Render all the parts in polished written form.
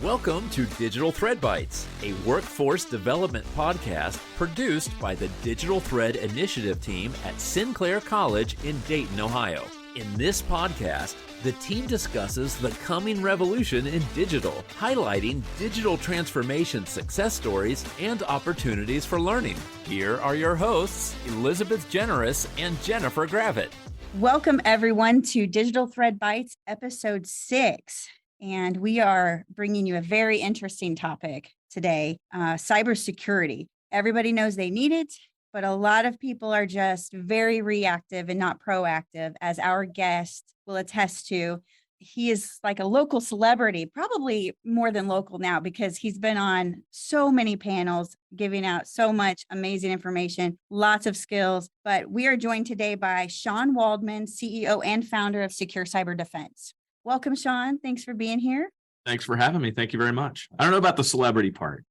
Welcome to Digital Thread Bytes, a workforce development podcast produced by the Digital Thread Initiative team at Sinclair College in Dayton, Ohio. In this podcast, the team discusses the coming revolution in digital, highlighting digital transformation success stories and opportunities for learning. Here are your hosts, Elizabeth Generous and Jennifer Gravitt. Welcome, everyone, to Digital Thread Bytes, episode 6. And we are bringing you a very interesting topic today, cybersecurity. Everybody knows they need it, but a lot of people are just very reactive and not proactive, as our guest will attest to. He is like a local celebrity, probably more than local now, because he's been on so many panels, giving out so much amazing information, lots of skills. But we are joined today by Shawn Waldman, CEO and founder of Secure Cyber Defense. Welcome, Shawn. Thanks for being here. Thanks for having me. Thank you very much. I don't know about the celebrity part.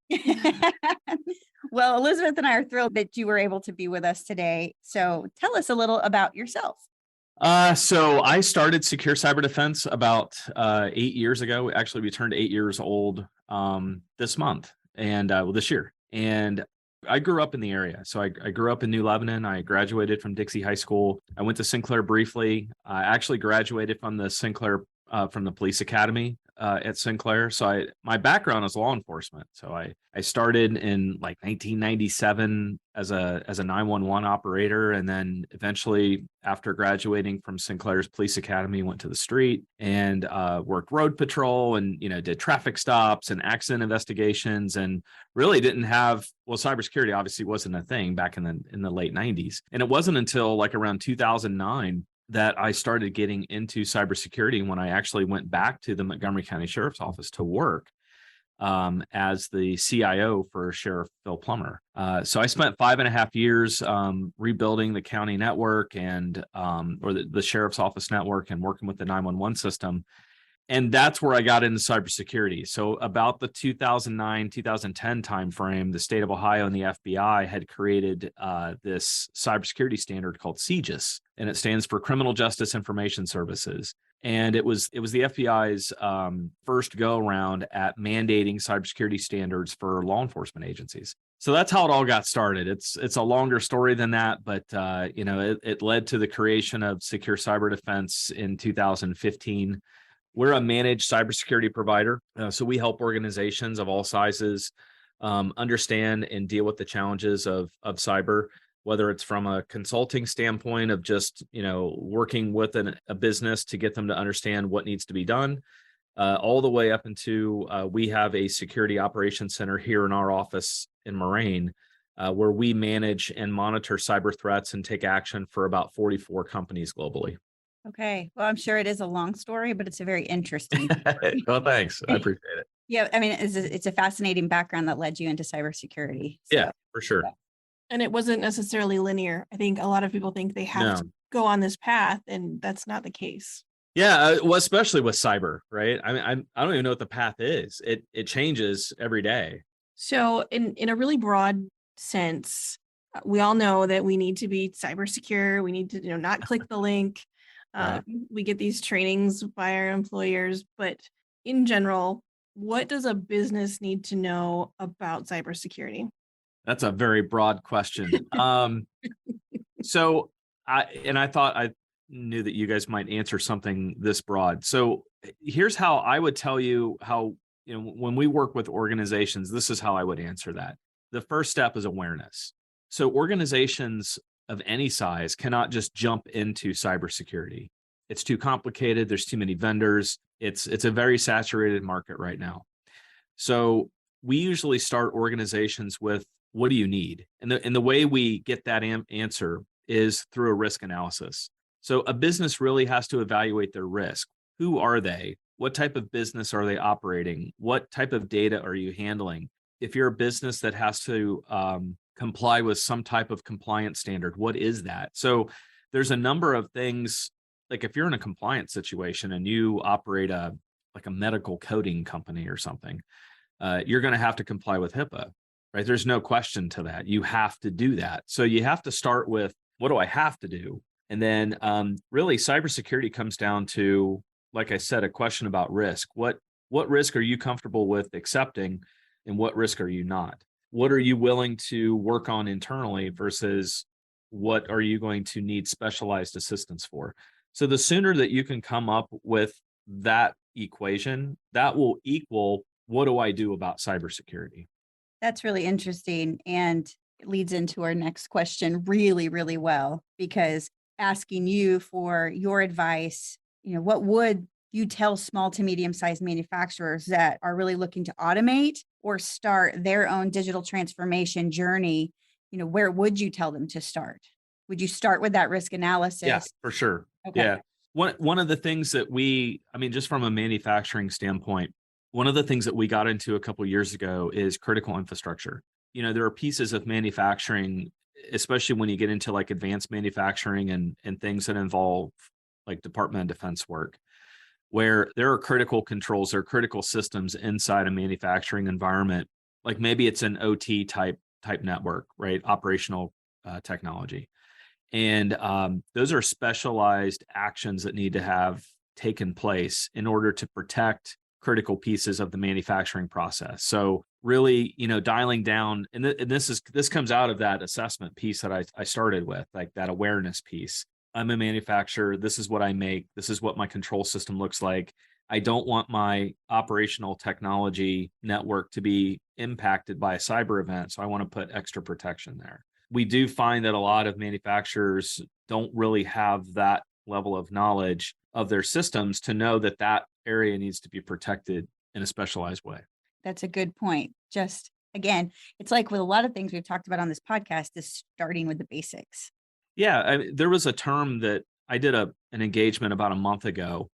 Well, Elizabeth and I are thrilled that you were able to be with us today. So tell us a little about yourself. So I started Secure Cyber Defense about 8 years ago. Actually, we turned 8 years old this month and this year. And I grew up in the area. So I grew up in New Lebanon. I graduated from Dixie High School. I went to Sinclair briefly. I actually graduated from the Sinclair from the police academy at Sinclair. So my background is law enforcement. So I started in like 1997 as a 911 operator, and then eventually after graduating from Sinclair's police academy, went to the street and worked road patrol and did traffic stops and accident investigations, and really didn't have cybersecurity obviously wasn't a thing back in the late 90s, and it wasn't until like around 2009 that I started getting into cybersecurity when I actually went back to the Montgomery County Sheriff's Office to work as the CIO for Sheriff Phil Plummer. So I spent 5.5 years rebuilding the county network and or the Sheriff's Office network and working with the 911 system. And that's where I got into cybersecurity. So about the 2009-2010 timeframe, the state of Ohio and the FBI had created this cybersecurity standard called CJIS, and it stands for Criminal Justice Information Services. And it was the FBI's first go around at mandating cybersecurity standards for law enforcement agencies. So that's how it all got started. It's a longer story than that, but it led to the creation of Secure Cyber Defense in 2015. We're a managed cybersecurity provider, so we help organizations of all sizes understand and deal with the challenges of cyber, whether it's from a consulting standpoint of just working with a business to get them to understand what needs to be done, all the way up into we have a security operations center here in our office in Moraine, where we manage and monitor cyber threats and take action for about 44 companies globally. Okay. Well, I'm sure it is a long story, but it's a very interesting story. Well, thanks. I appreciate it. Yeah. I mean, it's a fascinating background that led you into cybersecurity. So. Yeah, for sure. And it wasn't necessarily linear. I think a lot of people think they have to go on this path, and that's not the case. Yeah, well, especially with cyber, right? I mean, I don't even know what the path is. It changes every day. So in a really broad sense, we all know that we need to be cyber secure. We need to not click the link. Right. We get these trainings by our employers, but in general, what does a business need to know about cybersecurity? That's a very broad question. So I thought I knew that you guys might answer something this broad. So here's how I would tell you how, when we work with organizations, this is how I would answer that. The first step is awareness. So organizations of any size cannot just jump into cybersecurity. It's too complicated. There's too many vendors. It's a very saturated market right now. So we usually start organizations with, what do you need? And the way we get that answer is through a risk analysis. So a business really has to evaluate their risk. Who are they? What type of business are they operating? What type of data are you handling? If you're a business that has to comply with some type of compliance standard, what is that? So there's a number of things, like if you're in a compliance situation and you operate like a medical coding company or something, you're going to have to comply with HIPAA, right? There's no question to that. You have to do that. So you have to start with, what do I have to do? And then really cybersecurity comes down to, like I said, a question about risk. What What risk are you comfortable with accepting and what risk are you not? What are you willing to work on internally versus what are you going to need specialized assistance for? So the sooner that you can come up with that equation, that will equal, what do I do about cybersecurity? That's really interesting. And it leads into our next question really, really well, because asking you for your advice, what would you tell small to medium-sized manufacturers that are really looking to automate or start their own digital transformation journey? Where would you tell them to start? Would you start with that risk analysis? Yeah, for sure. Okay. Yeah. One of the things that just from a manufacturing standpoint, one of the things that we got into a couple of years ago is critical infrastructure. There are pieces of manufacturing, especially when you get into like advanced manufacturing and things that involve like Department of Defense work, where there are critical controls, there are critical systems inside a manufacturing environment. Like maybe it's an OT type network, right? Operational technology. And those are specialized actions that need to have taken place in order to protect critical pieces of the manufacturing process. So really, dialing down, and this comes out of that assessment piece that I started with, like that awareness piece. I'm a manufacturer. This is what I make. This is what my control system looks like. I don't want my operational technology network to be impacted by a cyber event. So I want to put extra protection there. We do find that a lot of manufacturers don't really have that level of knowledge of their systems to know that that area needs to be protected in a specialized way. That's a good point. Just again, it's like with a lot of things we've talked about on this podcast, is starting with the basics. Yeah, there was a term that I did an engagement about a month ago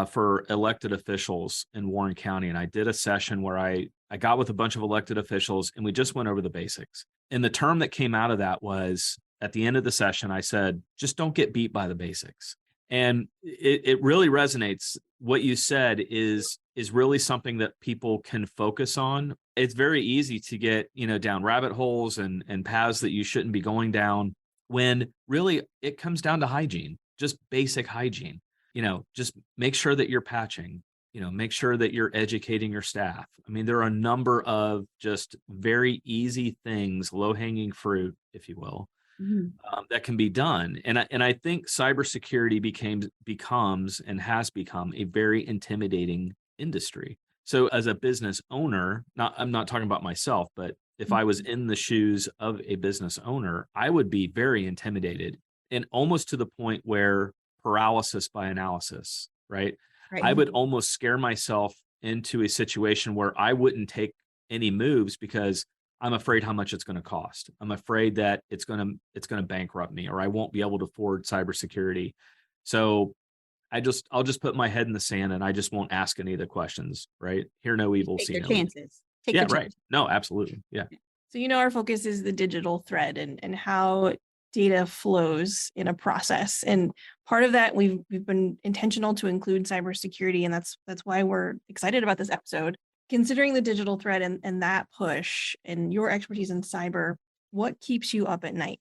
for elected officials in Warren County, and I did a session where I got with a bunch of elected officials and we just went over the basics. And the term that came out of that was, at the end of the session, I said, just don't get beat by the basics. And it really resonates. What you said is really something that people can focus on. It's very easy to get, down rabbit holes and paths that you shouldn't be going down, when really it comes down to hygiene, just basic hygiene. Just make sure that you're patching, make sure that you're educating your staff. I mean, there are a number of just very easy things, low-hanging fruit, if you will, that can be done. And I think cybersecurity becomes and has become a very intimidating industry. So as a business owner, I'm not talking about myself, but if I was in the shoes of a business owner, I would be very intimidated, and almost to the point where paralysis by analysis, right? Right. I would almost scare myself into a situation where I wouldn't take any moves because I'm afraid how much it's going to cost. I'm afraid that it's going to bankrupt me, or I won't be able to afford cybersecurity. So I'll just put my head in the sand and I just won't ask any of the questions, right? Hear no evil, Take see your no evil. chances. Take Yeah, your right. chances. No, absolutely. Yeah. So, our focus is the digital thread and how data flows in a process. And part of that, we've been intentional to include cybersecurity. And that's why we're excited about this episode. Considering the digital thread and that push and your expertise in cyber, what keeps you up at night?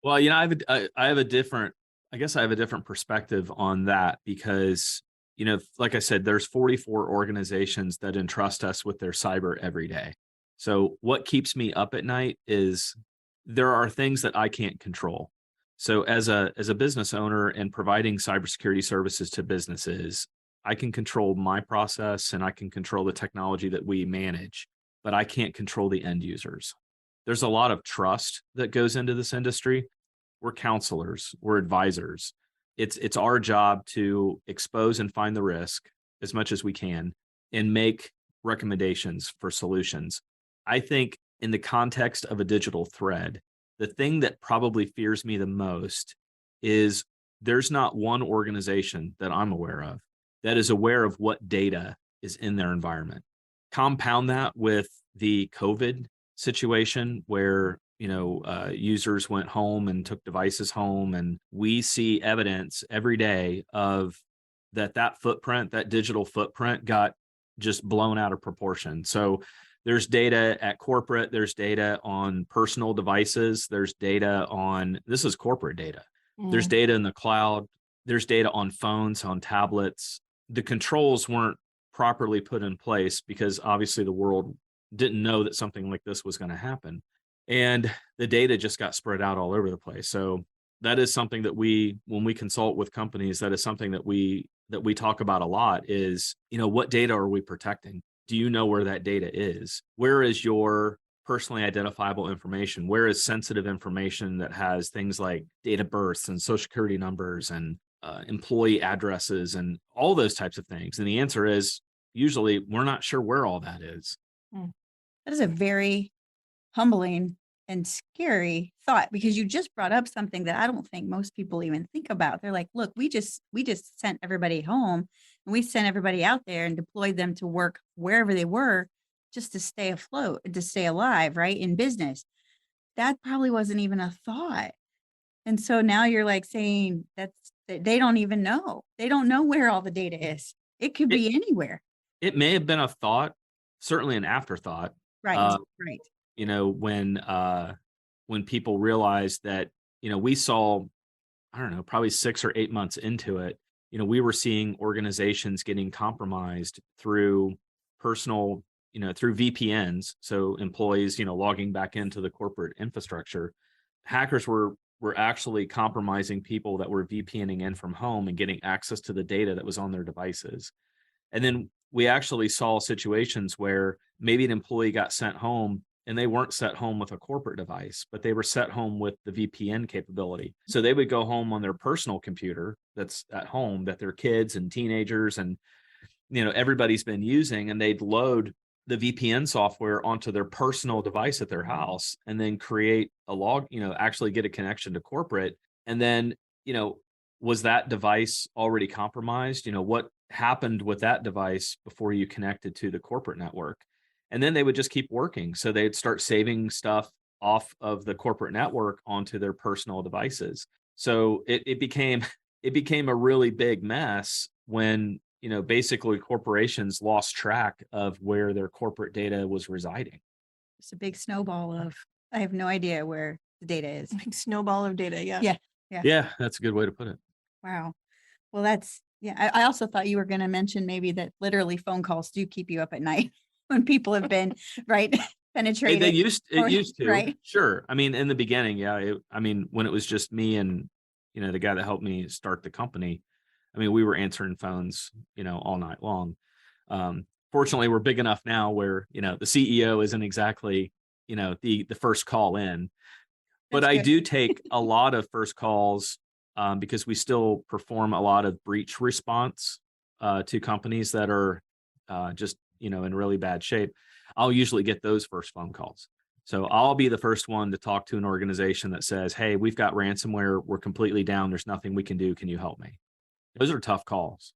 Well, I have a different perspective on that because, like I said, there's 44 organizations that entrust us with their cyber every day. So what keeps me up at night is there are things that I can't control. So as a business owner and providing cybersecurity services to businesses, I can control my process and I can control the technology that we manage, but I can't control the end users. There's a lot of trust that goes into this industry. We're counselors, we're advisors. It's our job to expose and find the risk as much as we can and make recommendations for solutions. I think in the context of a digital thread, the thing that probably fears me the most is there's not one organization that I'm aware of that is aware of what data is in their environment. Compound that with the COVID situation where, users went home and took devices home, and we see evidence every day of that digital footprint got just blown out of proportion. So there's data at corporate, there's data on personal devices, there's data on, this is corporate data. There's data in the cloud, there's data on phones, on tablets. The controls weren't properly put in place, because obviously the world didn't know that something like this was going to happen. And the data just got spread out all over the place. So that is something that when we consult with companies, that is something that we talk about a lot is, what data are we protecting? Do you know where that data is? Where is your personally identifiable information? Where is sensitive information that has things like date of births and social security numbers and employee addresses and all those types of things? And the answer is usually we're not sure where all that is. That is a very humbling and scary thought, because you just brought up something that I don't think most people even think about. They're like, look, we just sent everybody home, and we sent everybody out there and deployed them to work wherever they were just to stay afloat, to stay alive, right? In business. That probably wasn't even a thought. And so now you're like saying that they don't even know. They don't know where all the data is. It could be anywhere. It may have been a thought, certainly an afterthought. Right. Right. When people realized that, we saw, I don't know, probably 6 or 8 months into it, we were seeing organizations getting compromised through personal, through VPNs. So employees, logging back into the corporate infrastructure. Hackers were actually compromising people that were VPNing in from home and getting access to the data that was on their devices. And then we actually saw situations where maybe an employee got sent home and they weren't sent home with a corporate device, but they were sent home with the VPN capability. So they would go home on their personal computer that's at home that their kids and teenagers and, everybody's been using, and they'd load the VPN software onto their personal device at their house and then create a log, actually get a connection to corporate. And then, was that device already compromised? What happened with that device before you connected to the corporate network? And then they would just keep working. So they'd start saving stuff off of the corporate network onto their personal devices. So it became a really big mess when, basically corporations lost track of where their corporate data was residing. It's a big snowball of, I have no idea where the data is. Big snowball of data. Yeah. Yeah, that's a good way to put it. Wow. Well, I also thought you were going to mention maybe that literally phone calls do keep you up at night when people have been penetrated. It used to, right? Sure. I mean, in the beginning, yeah. When it was just me and, the guy that helped me start the company, we were answering phones, all night long. Fortunately, we're big enough now where, the CEO isn't exactly, the first call in, but I do take a lot of first calls because we still perform a lot of breach response to companies that are just, in really bad shape. I'll usually get those first phone calls. So I'll be the first one to talk to an organization that says, hey, we've got ransomware. We're completely down. There's nothing we can do. Can you help me? Those are tough calls.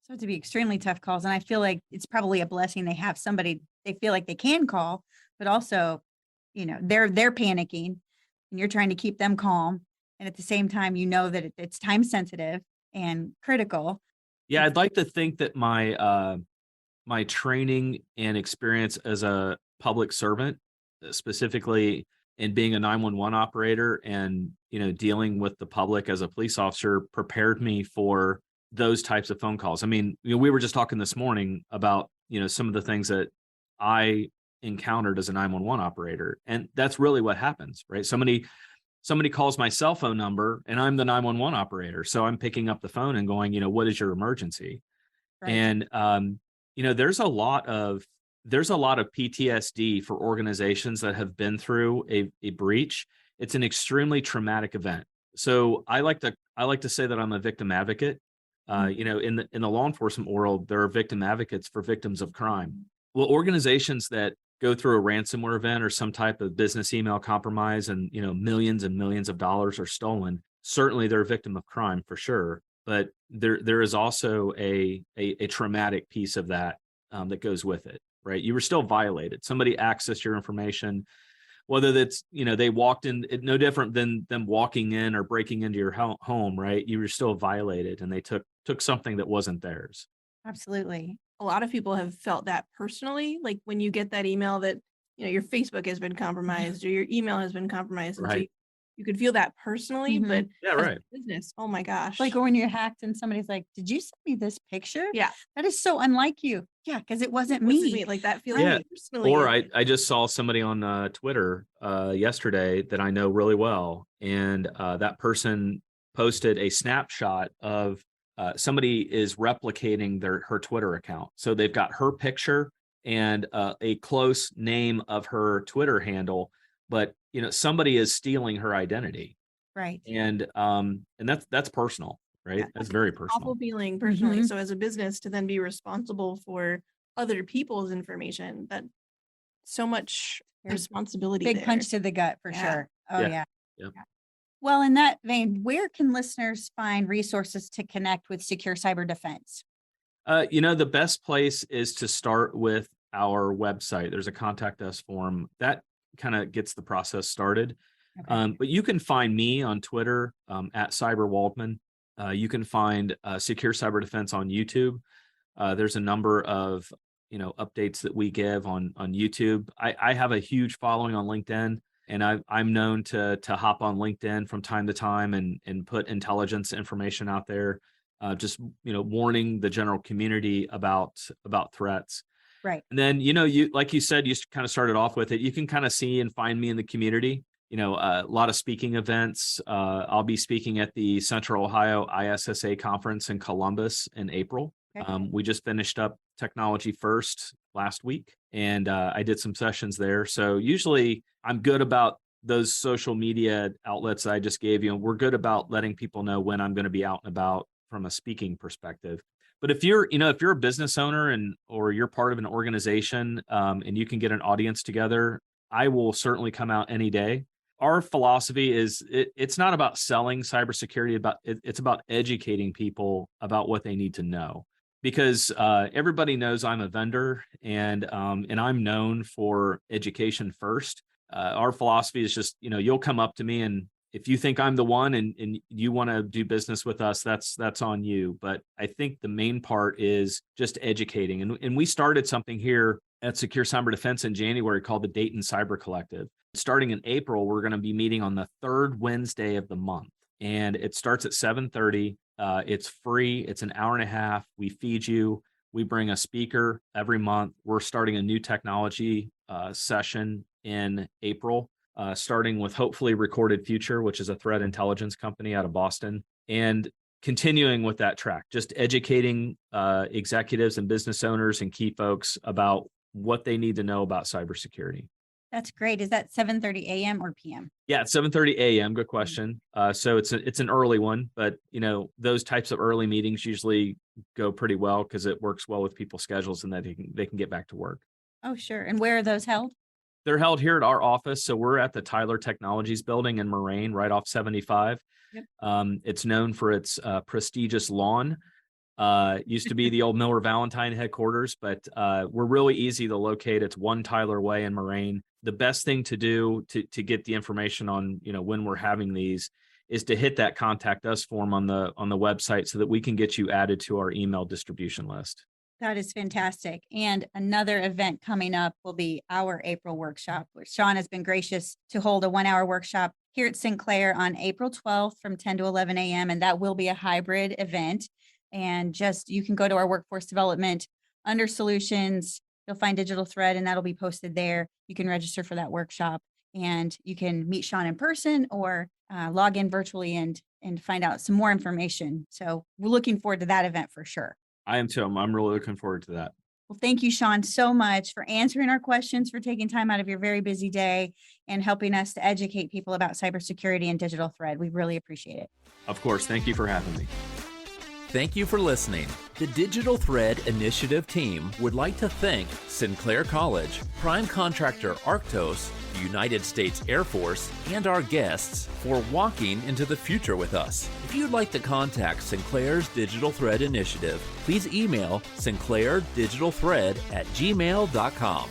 So to be extremely tough calls. And I feel like it's probably a blessing they have somebody they feel like they can call, but also, they're panicking and you're trying to keep them calm. And at the same time, that it's time sensitive and critical. Yeah, I'd like to think that my training and experience as a public servant, specifically in being a 911 operator and, dealing with the public as a police officer, prepared me for those types of phone calls. We were just talking this morning about, some of the things that I encountered as a 911 operator. And that's really what happens, right? Somebody calls my cell phone number and I'm the 911 operator. So I'm picking up the phone and going, what is your emergency? Right. And, there's a lot of PTSD for organizations that have been through a breach. It's an extremely traumatic event. So I like to say that I'm a victim advocate. In the law enforcement world, there are victim advocates for victims of crime. Well, organizations that go through a ransomware event or some type of business email compromise and, millions and millions of dollars are stolen, certainly they're a victim of crime for sure. But there is also a traumatic piece of that that goes with it, right? You were still violated. Somebody accessed your information, whether that's, they walked in, no different than them walking in or breaking into your home, right? You were still violated and they took something that wasn't theirs. Absolutely. A lot of people have felt that personally, like when you get that email that, your Facebook has been compromised or your email has been compromised. And right. So you could feel that personally, but yeah, right. Business, oh my gosh. Like when you're hacked and somebody's like, did you send me this picture? Yeah. That is so unlike you. Yeah, because it wasn't Wasn't me. like that feels Yeah. personally. Or I just saw somebody on Twitter yesterday that I know really well, and that person posted a snapshot of somebody is replicating her Twitter account. So they've got her picture and a close name of her Twitter handle, but somebody is stealing her identity, Right. and that's personal, right? Yeah. That's very Awful personal. feeling personally. Mhm. So as a business to then be responsible for other people's information, that so much There's responsibility Big there. punch to the gut for Yeah. sure. Oh Yeah. yeah. Yeah. Yeah. Well, in that vein, where can listeners find resources to connect with secure cyber defense? The best place is to start with our website. There's a contact us form that kind of gets the process started. Okay. But you can find me on Twitter at Cyber Waldman. You can find Secure Cyber Defense on YouTube. There's a number of updates that we give on YouTube. I have a huge following on LinkedIn, and I'm known to hop on LinkedIn from time to time and put intelligence information out there, just warning the general community about threats. Right. And then you like you said, you kind of started off with it. You can kind of see and find me in the community. A lot of speaking events. I'll be speaking at the Central Ohio ISSA conference in Columbus in April. Okay. We just finished up Technology First last week, and I did some sessions there. So usually I'm good about those social media outlets I just gave you, and we're good about letting people know when I'm going to be out and about from a speaking perspective. But if you're a business owner or you're part of an organization, and you can get an audience together, I will certainly come out any day. Our philosophy is it's not about selling cybersecurity, it's about educating people about what they need to know. Because everybody knows I'm a vendor, and I'm known for education first. Our philosophy is just, you'll come up to me, and if you think I'm the one and you want to do business with us, that's on you. But I think the main part is just educating. And we started something here at Secure Cyber Defense in January called the Dayton Cyber Collective. Starting in April, we're going to be meeting on the third Wednesday of the month, and it starts at 7:30. It's free. It's an hour and a half. We feed you. We bring a speaker every month. We're starting a new technology session in April, starting with hopefully Recorded Future, which is a threat intelligence company out of Boston, and continuing with that track, just educating executives and business owners and key folks about what they need to know about cybersecurity. That's great. Is that 7:30 a.m. or p.m.? Yeah, it's 7:30 a.m. Good question. So it's an early one, but those types of early meetings usually go pretty well because it works well with people's schedules and that they can get back to work. Oh, sure. And where are those held? They're held here at our office. So we're at the Tyler Technologies building in Moraine, right off 75. Yep. It's known for its prestigious lawn. Used to be the old Miller Valentine headquarters, but we're really easy to locate. It's one Tyler Way in Moraine. The best thing to do to get the information on, when we're having these is to hit that contact us form on the website so that we can get you added to our email distribution list. That is fantastic. And another event coming up will be our April workshop, where Shawn has been gracious to hold a 1-hour workshop here at Sinclair on April 12th from 10 to 11 a.m. And that will be a hybrid event. And you can go to our workforce development under solutions. You'll find Digital Thread, and that'll be posted there. You can register for that workshop, and you can meet Shawn in person or log in virtually and find out some more information. So we're looking forward to that event for sure. I am too. I'm really looking forward to that. Well, thank you, Shawn, so much for answering our questions, for taking time out of your very busy day and helping us to educate people about cybersecurity and Digital Thread. We really appreciate it. Of course. Thank you for having me. Thank you for listening. The Digital Thread Initiative team would like to thank Sinclair College, prime contractor Arctos, United States Air Force, and our guests for walking into the future with us. If you'd like to contact Sinclair's Digital Thread Initiative, please email sinclairdigitalthread@gmail.com.